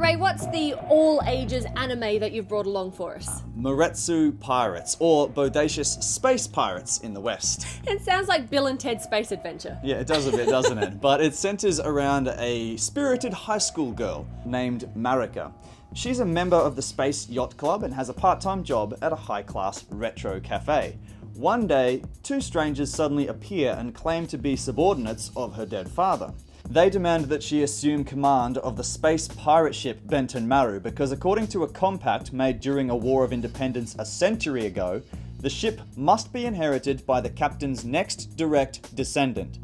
Ray, what's the all-ages anime that you've brought along for us? Bodacious Pirates, or Bodacious Space Pirates in the West. It sounds like Bill and Ted's Space Adventure. Yeah, it does a bit, doesn't it? But it centers around a spirited high school girl named Marika. She's a member of the Space Yacht Club and has a part-time job at a high-class retro cafe. One day, two strangers suddenly appear and claim to be subordinates of her dead father. They demand that she assume command of the space pirate ship Benton Maru because according to a compact made during a War of Independence a century ago, the ship must be inherited by the captain's next direct descendant.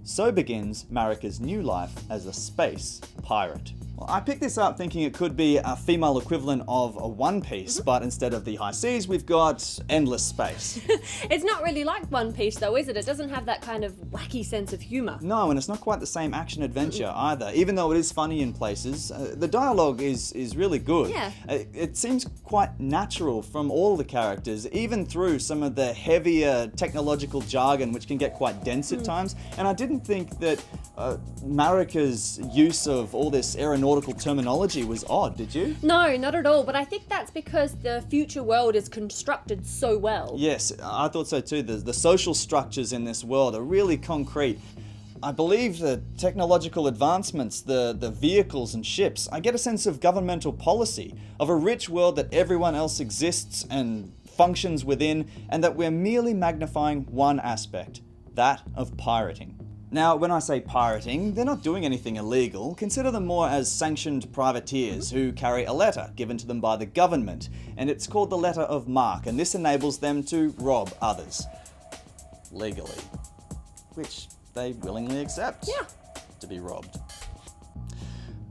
So begins Marika's new life as a space pirate. Well, I picked this up thinking it could be a female equivalent of a One Piece, but instead of the high seas, we've got endless space. It's not really like One Piece though, is it? It doesn't have that kind of wacky sense of humour. No, and it's not quite the same action-adventure either. Even though it is funny in places, the dialogue is really good. Yeah. It seems quite natural from all the characters, even through some of the heavier technological jargon, which can get quite dense at times. And I didn't think that Marika's use of all this aeronautical terminology was odd, did you? No, not at all, but I think that's because the future world is constructed so well. Yes, I thought so too. The social structures in this world are really concrete. I believe the technological advancements, the vehicles and ships, I get a sense of governmental policy, of a rich world that everyone else exists and functions within, and that we're merely magnifying one aspect, that of pirating. Now, when I say pirating, they're not doing anything illegal. Consider them more as sanctioned privateers who carry a letter given to them by the government, and it's called the Letter of Marque, and this enables them to rob others. Legally. Which they willingly accept. Yeah. To be robbed.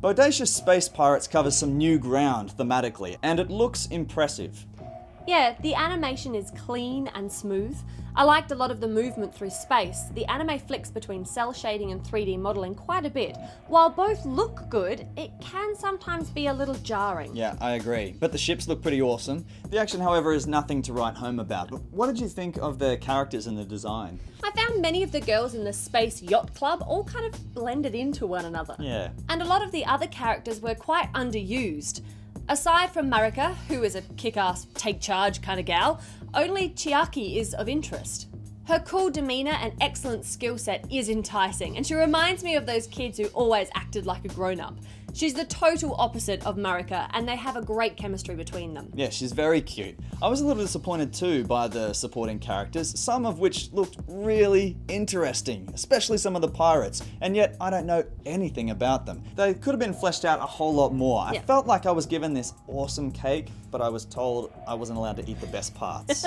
Bodacious Space Pirates covers some new ground thematically, and it looks impressive. Yeah, the animation is clean and smooth. I liked a lot of the movement through space. The anime flicks between cell shading and 3D modelling quite a bit. While both look good, it can sometimes be a little jarring. Yeah, I agree. But the ships look pretty awesome. The action, however, is nothing to write home about. But what did you think of the characters and the design? I found many of the girls in the Space Yacht Club all kind of blended into one another. Yeah. And a lot of the other characters were quite underused. Aside from Marika, who is a kick-ass, take-charge kind of gal, only Chiaki is of interest. Her cool demeanour and excellent skill set is enticing, and she reminds me of those kids who always acted like a grown-up. She's the total opposite of Marika, and they have a great chemistry between them. Yeah, she's very cute. I was a little disappointed too by the supporting characters, some of which looked really interesting, especially some of the pirates, and yet I don't know anything about them. They could have been fleshed out a whole lot more. I felt like I was given this awesome cake, but I was told I wasn't allowed to eat the best parts.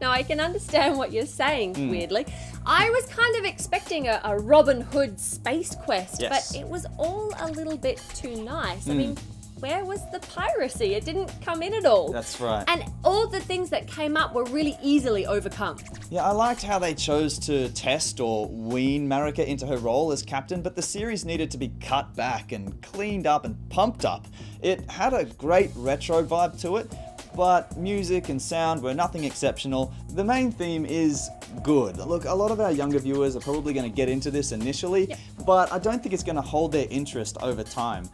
Now, I can understand what you're saying, weirdly. I was kind of expecting a Robin Hood space quest, but it was all a little bit too nice. I mean, where was the piracy? It didn't come in at all. That's right. And all the things that came up were really easily overcome. Yeah, I liked how they chose to test or wean Marika into her role as captain, but the series needed to be cut back and cleaned up and pumped up. It had a great retro vibe to it, but music and sound were nothing exceptional. The main theme is good. Look, a lot of our younger viewers are probably going to get into this initially, but I don't think it's going to hold their interest over time.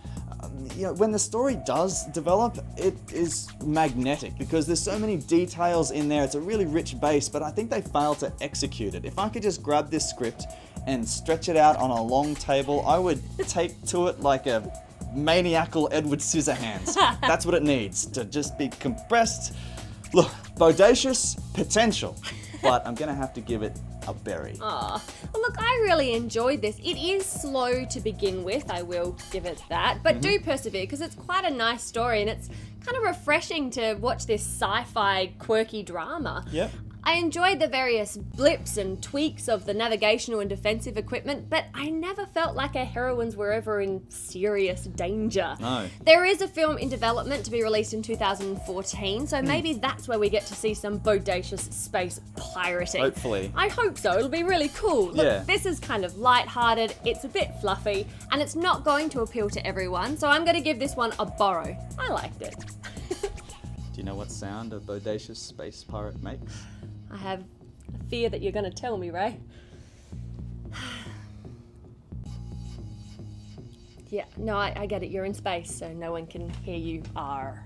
You know, when the story does develop, it is magnetic because there's so many details in there. It's a really rich base, but I think they fail to execute it. If I could just grab this script and stretch it out on a long table, I would take to it like a maniacal Edward Scissorhands. That's what it needs, to just be compressed. Look, bodacious potential, but I'm gonna have to give it a berry. Aw, well look, I really enjoyed this. It is slow to begin with, I will give it that, but do persevere because it's quite a nice story and it's kind of refreshing to watch this sci-fi quirky drama. Yep. I enjoyed the various blips and tweaks of the navigational and defensive equipment, but I never felt like our heroines were ever in serious danger. No. There is a film in development to be released in 2014, so maybe that's where we get to see some bodacious space pirating. Hopefully. I hope so, it'll be really cool. Look, Yeah. this is kind of light-hearted, it's a bit fluffy, and it's not going to appeal to everyone, so I'm going to give this one a borrow. I liked it. Do you know what sound a bodacious space pirate makes? I have a fear that you're going to tell me, Ray. Yeah, no, I get it. You're in space, so no one can hear you. R.